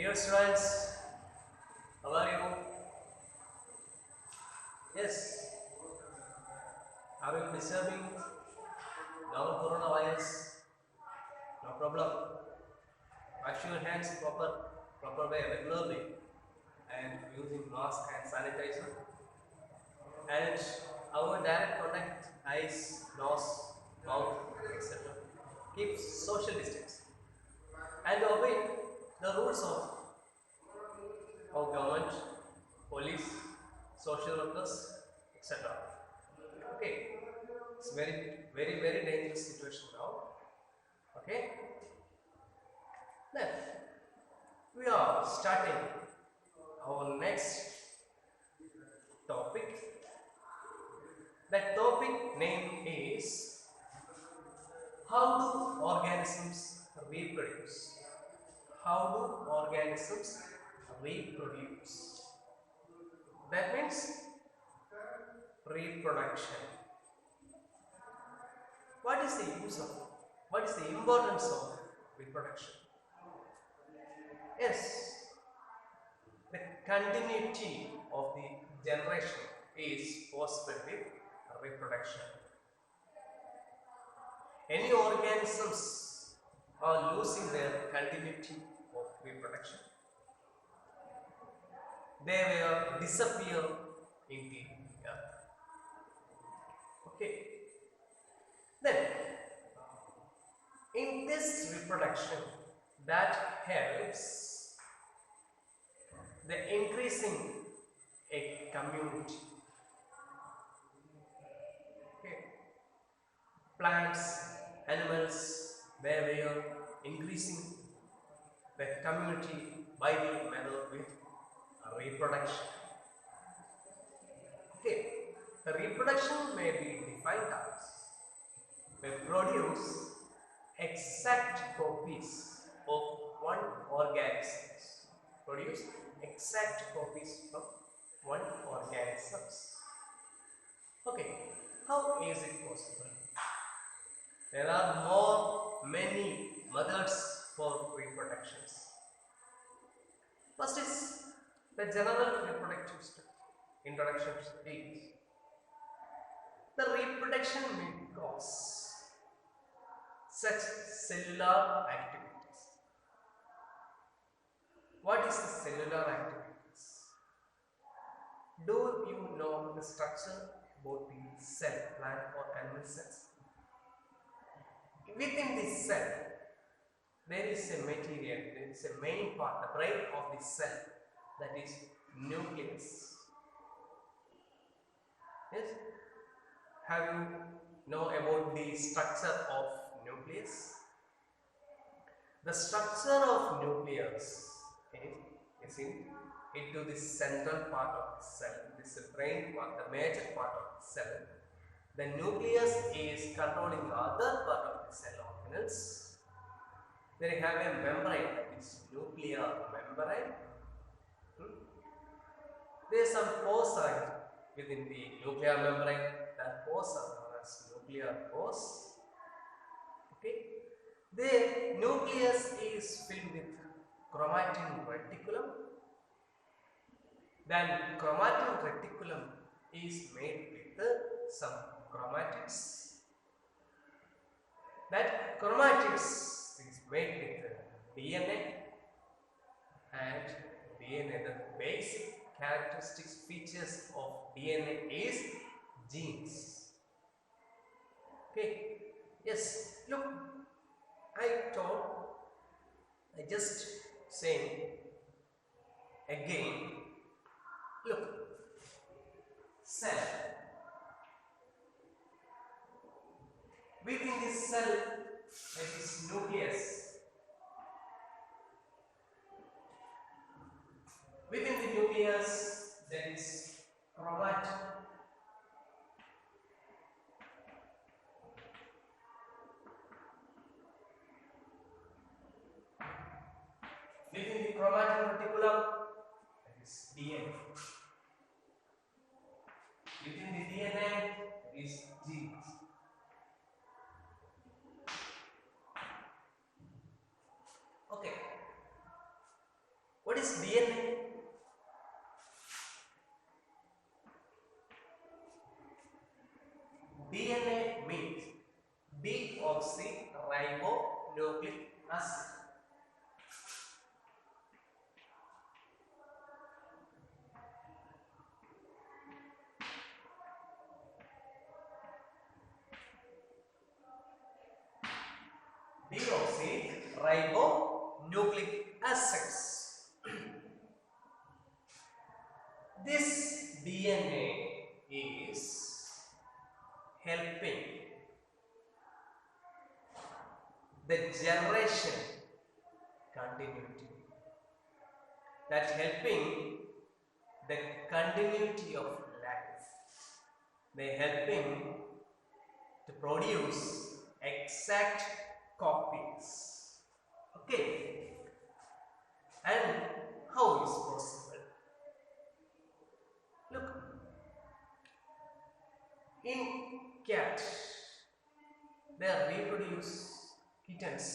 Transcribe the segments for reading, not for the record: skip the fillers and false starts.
Dear students, how are you? Yes, are you disturbing? No coronavirus, no problem. Wash your hands proper way regularly and using mask and sanitizer. And our direct contact, eyes, nose, mouth, etc. Keep social distance and obey the rules of our government, police, social workers, etc. Okay, it's very dangerous situation now. Okay, then we are starting our next topic. That topic name is how do organisms reproduce? How do organisms reproduce? That means reproduction. What is the use of, what is the importance of reproduction? Yes, the continuity of the generation is possible with reproduction. Any organisms are losing their continuity of reproduction. They will disappear in the earth. Okay. Then, in this reproduction, that helps the increasing a community. Okay. Plants, animals, they were increasing the community by the method with reproduction. Okay. The reproduction may be defined as they produce exact copies of one organism. Produce exact copies of one organism. Okay, how is it possible? There are many methods for reproductions. First is the general reproductive introduction is the reproduction may cause such cellular activities. What is the cellular activities? Do you know the structure about the cell, plant or animal cells? Within the cell, there is a material, there is a main part, the brain of the cell, that is nucleus. Yes? Have you know about the structure of nucleus? The structure of nucleus is into the central part of the cell. This is the brain part, the major part of the cell. The nucleus is controlling the other part of the cell organelles. Then you have a membrane, that is nuclear membrane. There is some foci within the nuclear membrane. That pores are known as nuclear pores. Okay. The nucleus is filled with chromatin reticulum. Then chromatin reticulum is made with some chromatids. That chromatids is made with DNA, and DNA, the basic characteristics features of DNA is genes. Okay. Yes. Look, I just saying again. Look, cell. Within this cell, there is nucleus. Within the nucleus, there is chromatin. Within the chromatin reticulum, that is DNA. Within the DNA is genes. Okay. is DNA? DNA means deoxyribonucleic acid. Deoxyribonucleic acids. This DNA is helping the generation continuity. That's helping the continuity of life. They're helping to produce exact copies. Okay. And how is possible? Look, in cat, they reproduce kittens,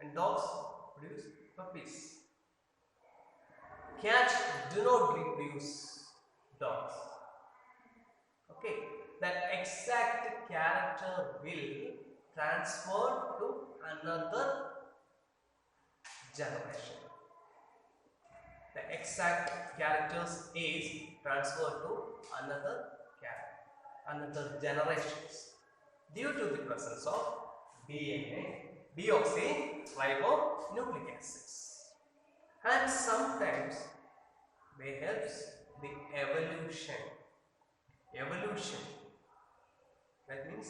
and dogs produce puppies. Cats do not reproduce dogs. Okay, that exact character will transfer to another generation. The exact characters is transferred to another generations due to the presence of DNA, deoxyribonucleic acids, and sometimes they help the evolution. That means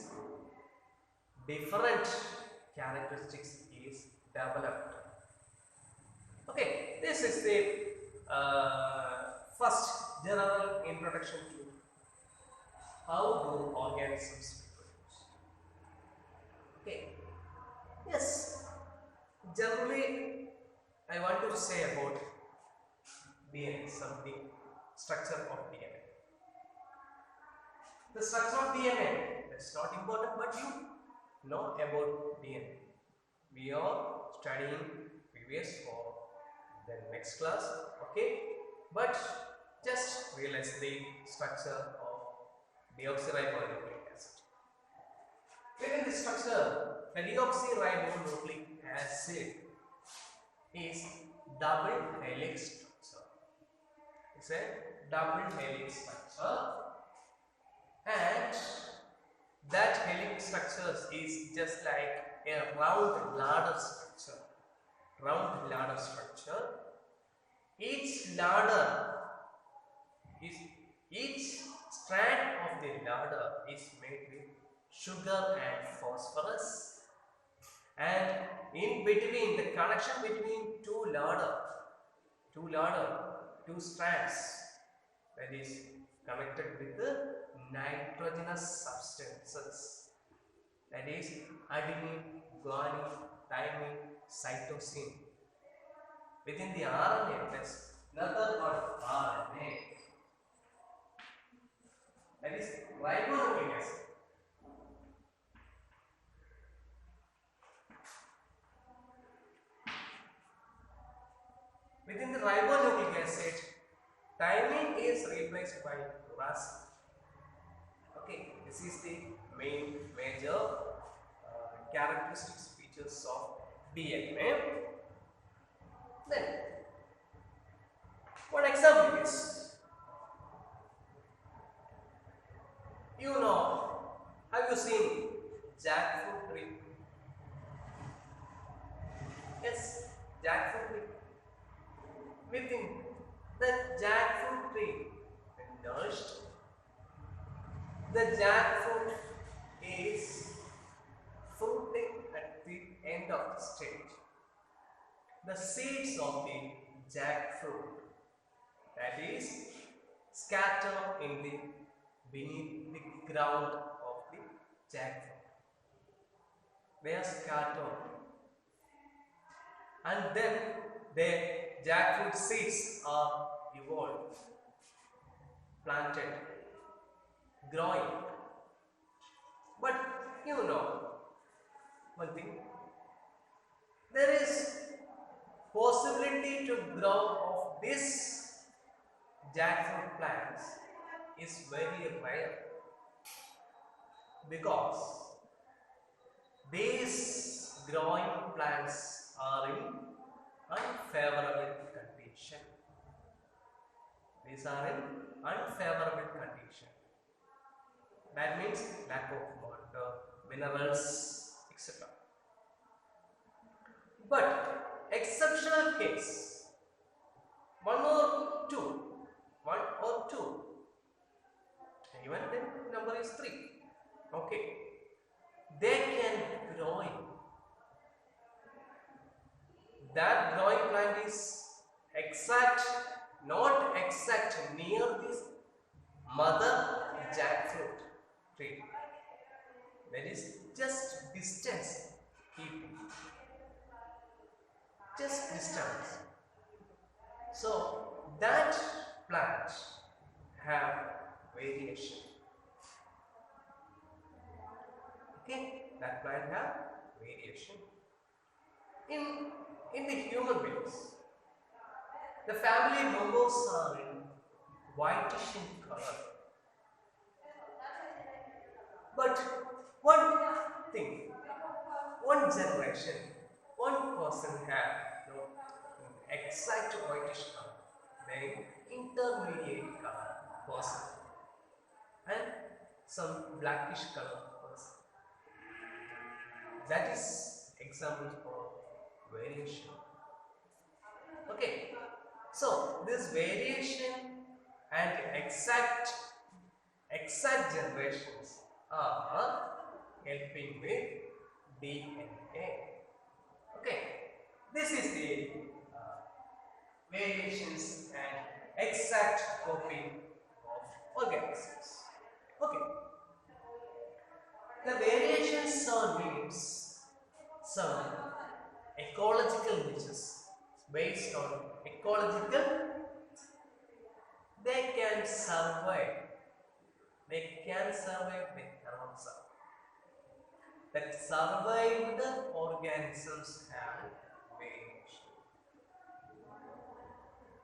different characteristics is developed. Okay, this is the first general introduction to how do organisms reproduce. Okay, yes, generally I want to say about DNA, something structure of DNA. The structure of DNA, that's not important, but you know about DNA. We are studying previous or the next class, okay, but just realize the structure of deoxyribonucleic acid. Within the structure, the deoxyribonucleic acid is double helix structure. It's a double helix structure, and that helix structure is just like a round ladder structure. Each strand of the ladder is made with sugar and phosphorus, and in between, the connection between two strands, that is connected with the nitrogenous substances, that is adenine, guanine, thymine, cytosine. Within the RNA, there's another part of RNA, that is ribonucleic acid. Within the ribonucleic acid, thymine is replaced by uracil. Okay, this is the major characteristics features of DNA. Then, one example is, have you seen jackfruit tree? Yes, jackfruit tree. Within the jackfruit tree, when nourished, the jackfruit is fruiting at the end of the stage. The seeds of the jackfruit, that is, scatter beneath the ground of the jackfruit. They are scattered, and then the jackfruit seeds are evolved, planted, growing. But one thing, there is possibility possibility to grow of this jackfruit plants is very rare because these growing plants are in unfavorable condition. These are in unfavorable condition. That means lack of water, minerals, etc. But exceptional case, one or two, even then number is 3. Okay, they can grow in. That growing plant is exact, not exact near this mother jackfruit tree. There is just distance, just distance. So that plant have variation. Okay, that plant have variation. In the human beings, the family members are in whitish in color. But one thing, one generation, one person have exact whitish color, then intermediate color person, and some blackish color person. That is example for variation. Okay, so this variation and exact generations are helping with DNA. Okay, this is the variations and exact copying of organisms. Okay, the variations are means some ecological niches based on ecological. They can survive with cancer. That survived organisms have variation.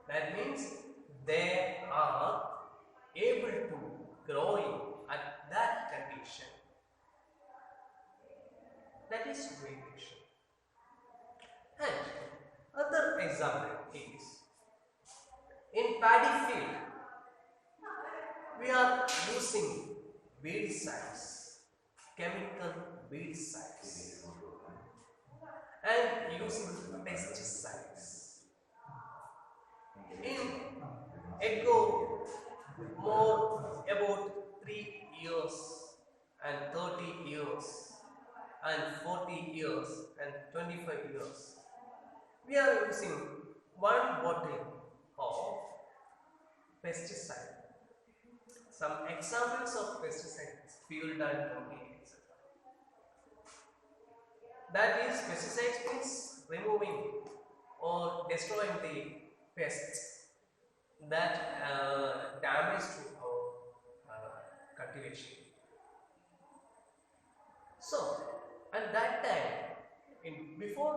That means they are able to grow in at that condition. That is variation. And other example is in paddy field. We are using weedicides, chemical weedicides, and using pesticides. Ago, more about 3 years and 30 years and 40 years and 25 years, we are using one bottle of pesticide. Some examples of pesticides, field and protein, etc. That is, pesticides means removing or destroying the pests that damage to our cultivation. So, at that time, before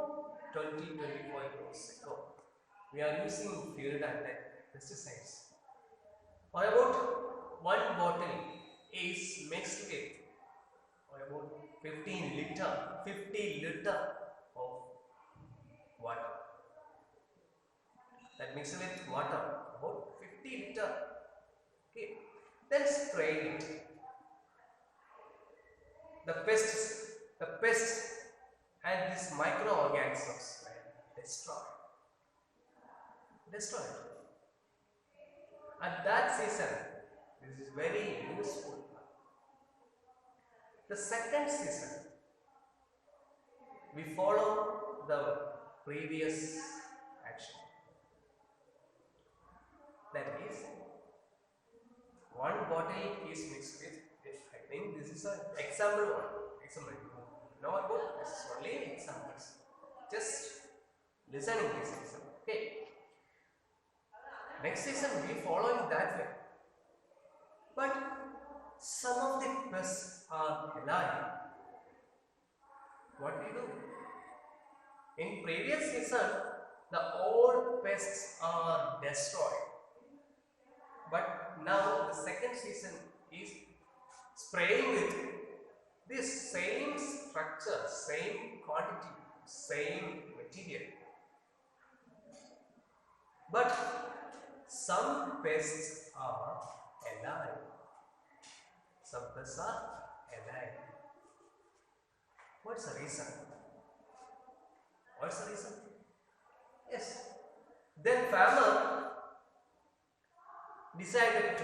20-25 years ago, we are using field and pesticides. For about one bottle is mixed with about 50 liter of water. That mixed with water, about 50 liter. Okay, then spray it. The pests and these microorganisms were destroyed. At that season, this is very useful. The second season, we follow the previous action. That is, one bottle is mixed with, I think this is an example one. Know about this is only examples. Just listening this season. Okay. Next season we following that way. But some of the pests are alive. What we do? In previous season The old pests are destroyed. But now the second season is spraying with this same structure, same quantity, same material. But some pests are alive. Some pests are alive. What's the reason? What's the reason? Yes. Then farmer decided to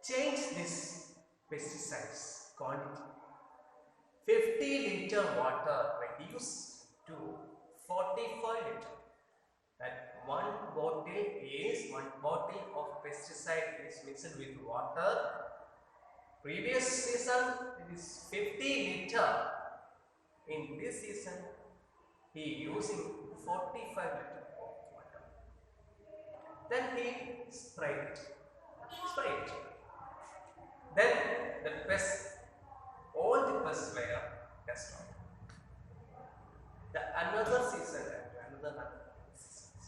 change this pesticides quantity. 50 liter water reduced to 45 liter. That one bottle of pesticide is mixed with water. Previous season it is 50 liter. In this season he using 45 liter of water. Then he sprayed. Then the pests, all the pests were destroyed. Another season and another seasons,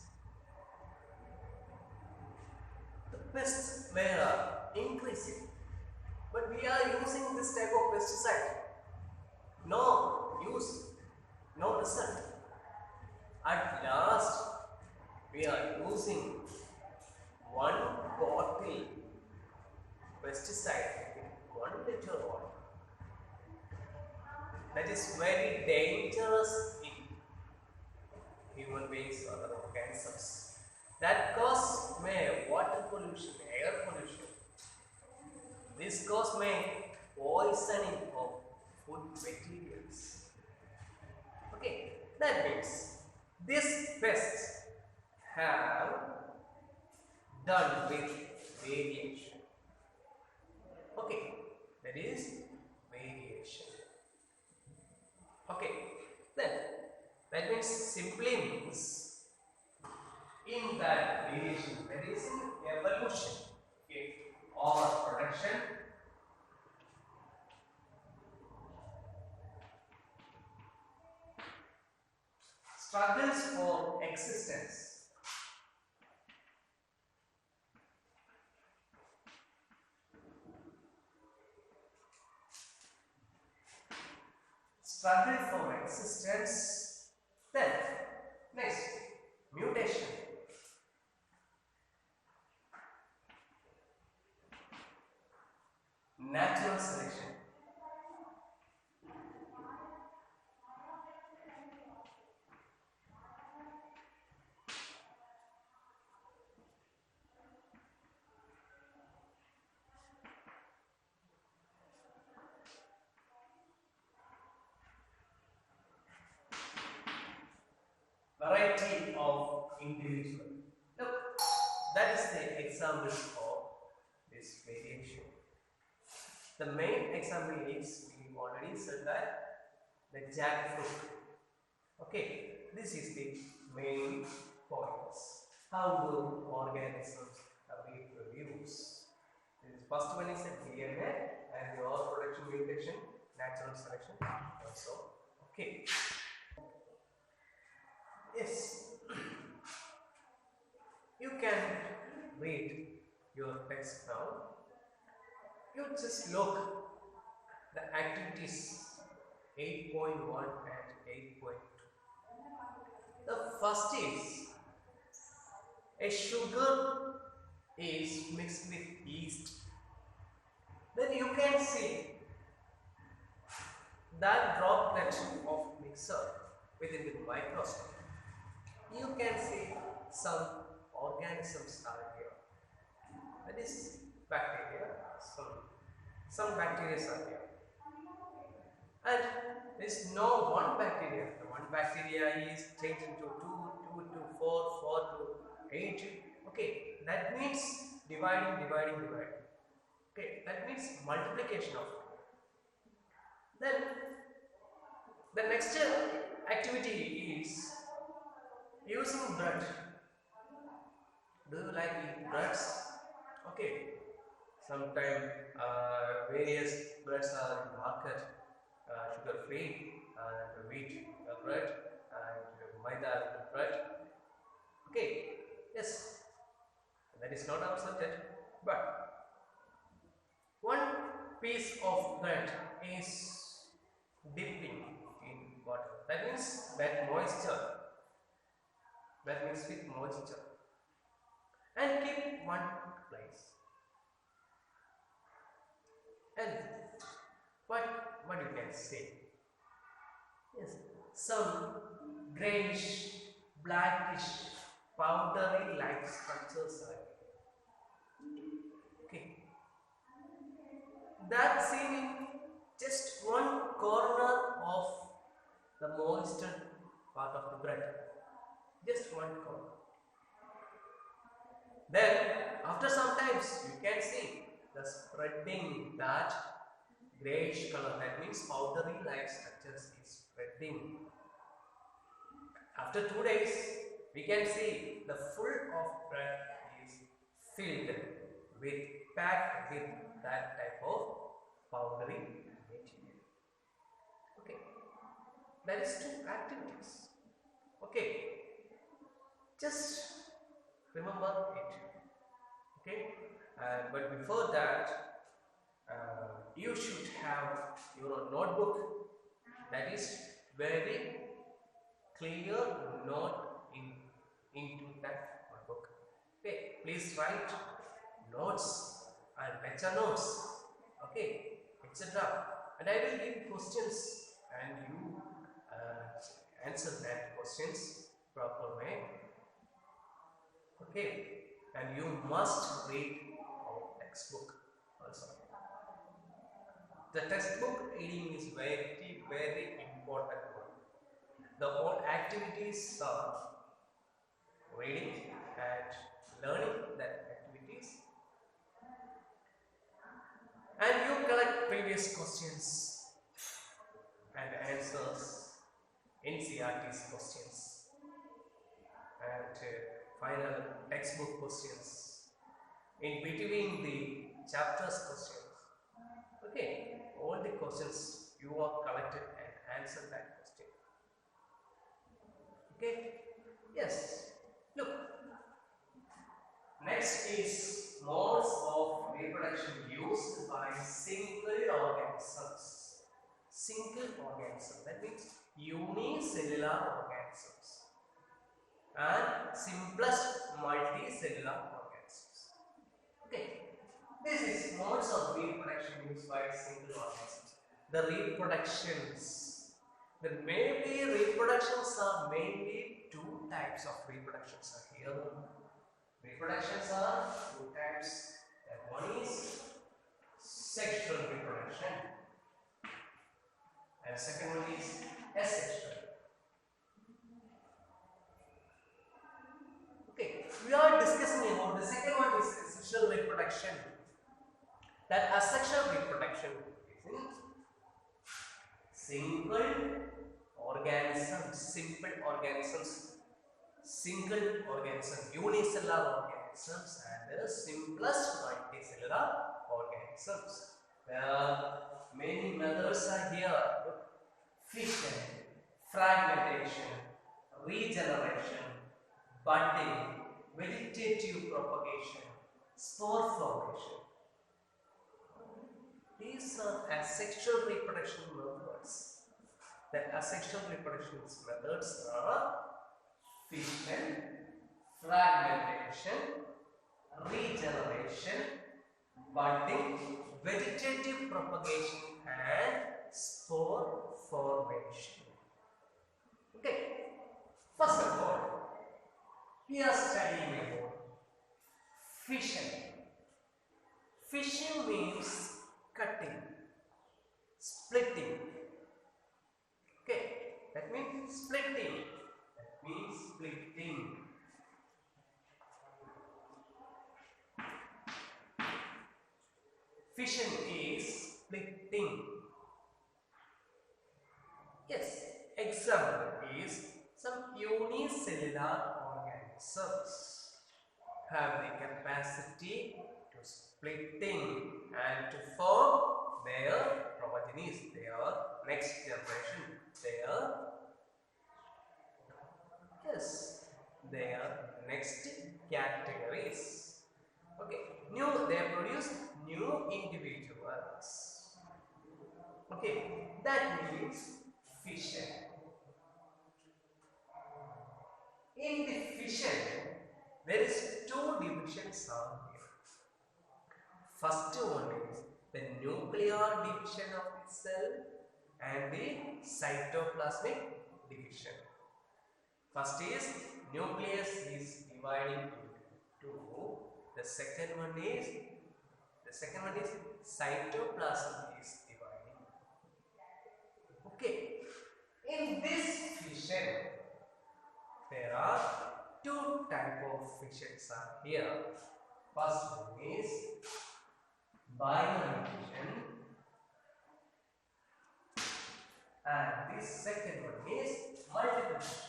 the pests were increasing. But we are using this type of pesticide. No use, no result. At last, we are using 1 bottle pesticide in 1 liter water. That is very dangerous in human beings or other organisms. That cause water pollution, air pollution. This cause poisoning of food materials. Okay, that means these pests have done with variation. Okay, that is variation. Okay, then that means simply means in that variation there is an evolution, okay, or production. Struggles for existence. Struggle for existence. Then, next, mutation. Natural selection. Variety of individual. Look, that is the example of this variation. The main example is, we already said that, the jackfruit. Okay, this is the main points. How do organisms reproduce? This first one is a DNA and your production mutation, natural selection also. Okay. Yes, you can read your text now. You just look the activities 8.1 and 8.2. The first is a sugar is mixed with yeast. Then you can see that droplet of mixer within the microscope. You can see some organisms are here. That is bacteria. Some bacteria are here. And there is no one bacteria. The one bacteria is changed into 2 to 4, 4 to 8. Okay, that means dividing. Okay, that means multiplication of it. Then the next activity is using bread. Do you like eating breads? Okay. Sometimes various breads are in market, sugar free and wheat bread and maida bread. Okay, yes, that is not our subject, but one piece of bread is dipping in water. That means that moisture, that means with moisture, and keep one place. And what you can say? Yes, some grayish, blackish, powdery like structures are okay. That seen in just one corner of the moist part of the bread. Just one corner. Then after some times you can see the spreading that grayish color, that means powdery like structures is spreading. After 2 days we can see the full of bread is filled with, packed with that type of powdery material. Okay, that is 2 activities. Okay, just remember it. Okay, but before that you should have your notebook, that is very clear note into that notebook. Okay, please write notes and lecture notes, okay, etc. And I will give questions and you answer that questions proper way. Okay, and you must read our textbook also. The textbook reading is very important one. The all activities are reading and learning that activities, and you collect previous questions and answers, NCERT's questions, and final textbook questions, in between the chapters questions. Okay, all the questions you are collected and answer that question. Okay, yes. Look, next is modes of reproduction used by single organisms. Single organism, that means unicellular organisms, and simplest multicellular organisms. Okay, this is modes of reproduction used by single organisms. The reproductions, the mainly reproductions are mainly 2 types of reproductions are here. Reproductions are 2 types. That one is sexual reproduction, and second one is asexual. Okay, we are discussing about the second one is sexual reproduction. That asexual reproduction is in single organisms, simple organisms, single organism, unicellular organisms, and the simplest multicellular organisms. There are many methods are here: fission, fragmentation, regeneration, budding, vegetative propagation, spore formation. These are asexual reproduction methods. The asexual reproduction methods are fission, fragmentation, regeneration, budding, vegetative propagation, and spore formation. Okay, first of all, we are studying about fission. Fission means cutting, splitting. Okay, that means splitting. That means splitting. Fission is splitting. Yes, example is some unicellular organisms have the capacity to splitting and to form their progenies, their next generation, their categories. Okay, they produce new individuals. Okay, that means fission. In the fission, there is two divisions are here. First one is the nuclear division of the cell and the cytoplasmic division. First is nucleus is dividing into two. The second one is cytoplasm is dividing. Okay. In this fission, there are two types of fissions are here. First one is binary fission, and the second one is multiple fission.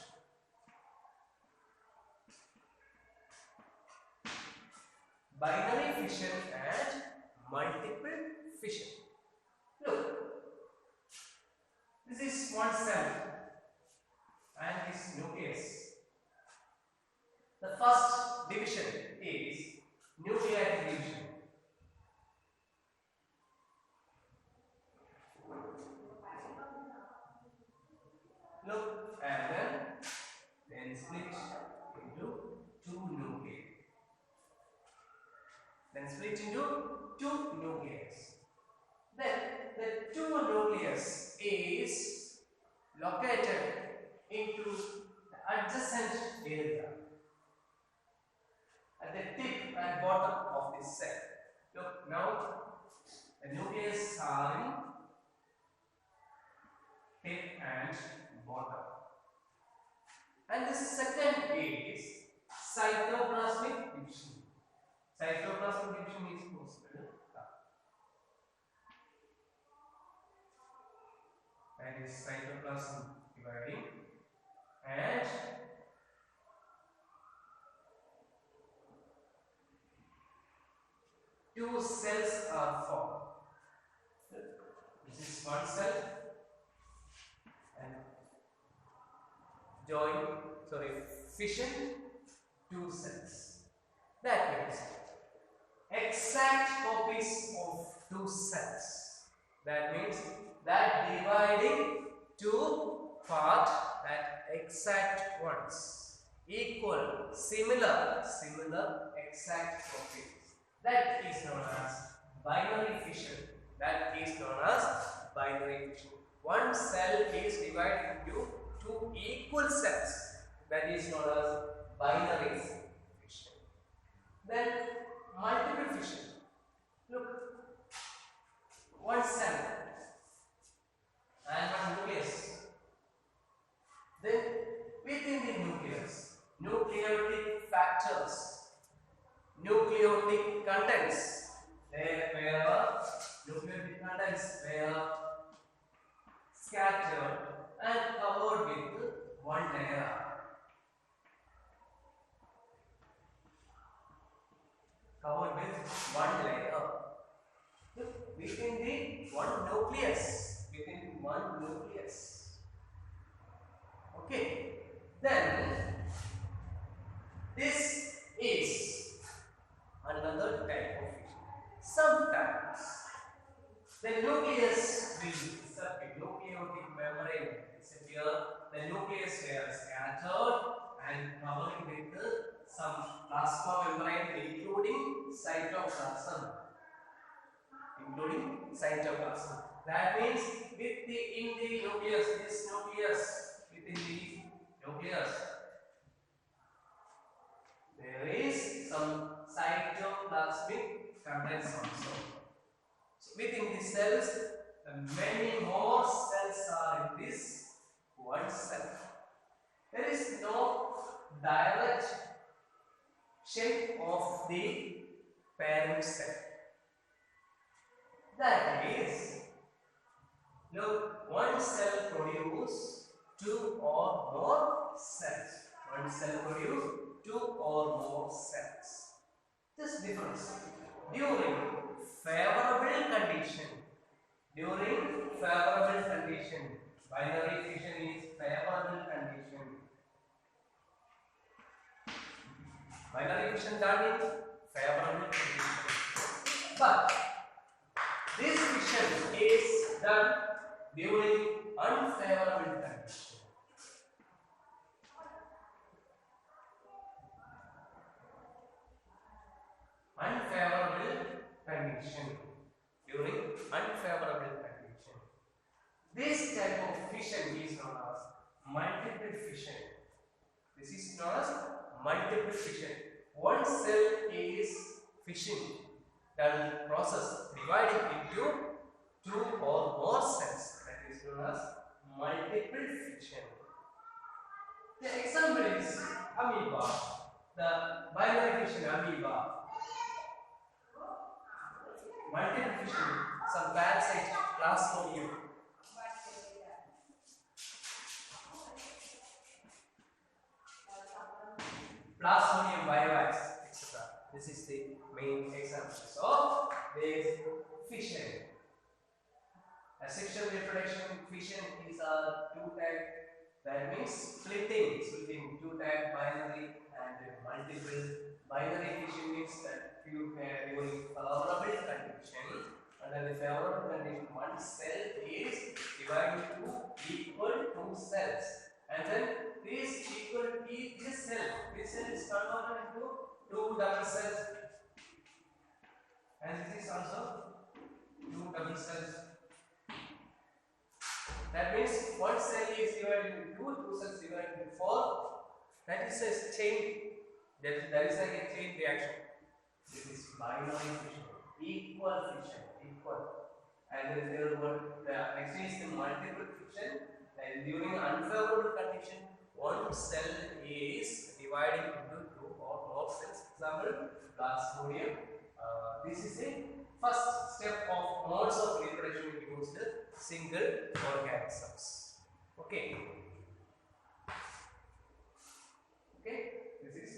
Binary fission and multiple fission. Look, this is one cell and this nucleus. The first division is nuclear division. Look, and then split into two nuclei. Then split into two nucleus. Then the two nucleus is located into the adjacent area at the tip and bottom of this cell. Look, now the nucleus are in tip and bottom. And the second is cytoplasmic division. Cytoplasmic division is possible. That is cytoplasm dividing, and two cells are formed. This is one cell and fission two cells. That means exact copies of two cells. That means that dividing two part that exact ones, equal, similar exact copies. That is known as binary fission. That is known as binary fission. One cell is divided into two equal cells. That is known as binary fission. Then multiple fission. Look, one cell and one nucleus. Then within the nucleus, nucleotic factors, nucleotic contents, nucleotic contents were scattered and covered with one layer. Covered with one layer. Look, within the one nucleus. Okay. Then this is another type of fission. Sometimes the nucleus will disappear. Nucleotic membrane disappear. The nucleus were scattered and covered with some plasma membrane, including cytoplasm. That means within the nucleus, within the nucleus, there is some cytoplasmic contents also. So within the cells, many more cells are in this one cell. There is no direct shape of the parent cell. That is, look, one cell produces two or more cells. One cell produces two or more cells. This difference during favorable condition. Binary fission is favorable condition. Binary fission done in favorable condition. But this fission is done during unfavorable condition. Unfavorable condition. During unfavorable condition. This type of fission is known as multiple fission. This is known as multiple fission. One cell is fission, that process dividing into two or more cells. That is known as multiple fission. The example is amoeba, the binary fission amoeba. Multiple fission, some parasite, plasmodium. Plasmodium vivax, etc. This is the main example. So, there is fission. A sexual reproduction fission is a two-type. That means splitting two-type binary and multiple. Binary fission means that you have during favorable condition. Under the favorable condition, one cell is divided into equal two cells, and then this equal this cell is converted into two double cells, and this is also two double cells. That means one cell is divided into two cells divided into four. That is a chain. That is like a chain reaction. This is binary fission, equal fission, equal. And then there one, the next is the multiple fission. And during unfavorable condition, one cell is divided into two or more cells. Example, plasmodium. This is the first step of modes of reproduction used single organisms. Okay. Okay. This is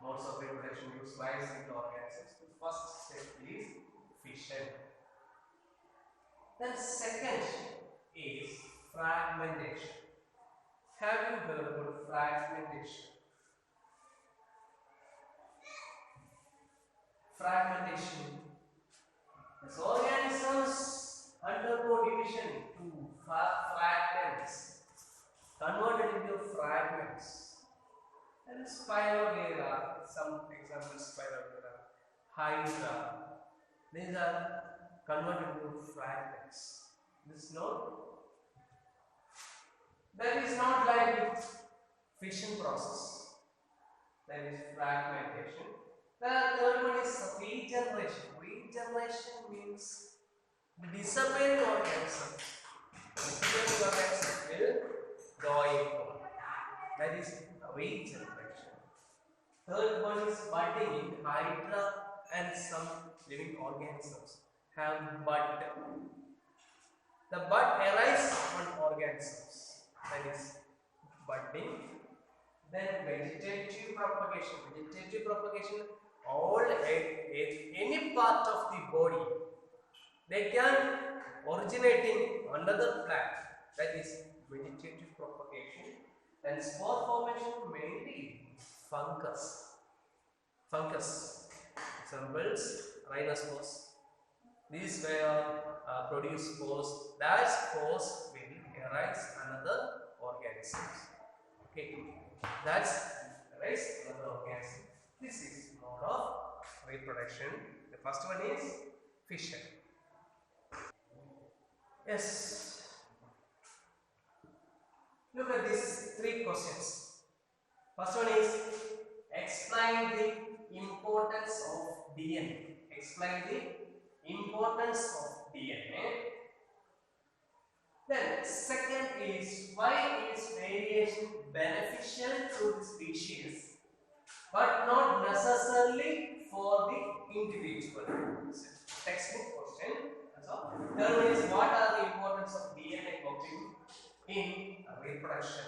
modes of reproduction used by single organisms. The first step is fission. Then second is fragmentation. Have you heard about fragmentation? Fragmentation. As organisms undergo division to fragments, converted into fragments. And Spirogera, some examples: Spirogera, Hydra. These are converted into fragments. This note. That is not like fission process. That is fragmentation. The third one is regeneration. Regeneration means the disappearing organisms. Disappearing organisms will grow equal. That is regeneration. Third one is budding. Hydra and some living organisms have bud. The bud arises on organisms. That is budding. Then vegetative propagation. Vegetative propagation, all any part of the body, they can originating another plant. That is vegetative propagation. And spore formation, mainly fungus. Fungus. Examples: rhinospores. These were produce spores. That spores will arise another organisms. Okay, that's arise another organism. This is mode of reproduction. The first one is fission. Yes. Look at these three questions. First one is explain the importance of DNA. Explain the importance of DNA. Then second is why is variation beneficial to the species but not necessarily for the individual. Textbook question. So third one is what are the importance of DNA coding in reproduction.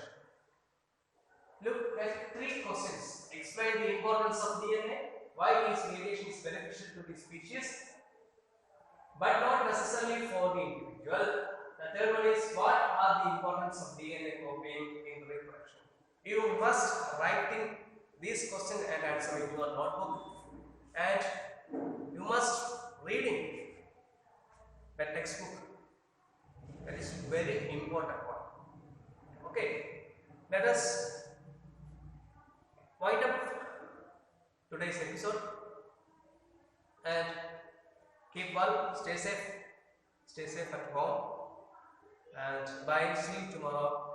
Look at three questions. Explain the importance of DNA. Why is variation is beneficial to the species but not necessarily for the individual. The third one is what are the importance of DNA copying in reproduction. You must write these questions and answer in your notebook, and you must reading the textbook. That is very important one. Okay, let us wind up today's episode and keep well, stay safe at home, and bye, see you tomorrow.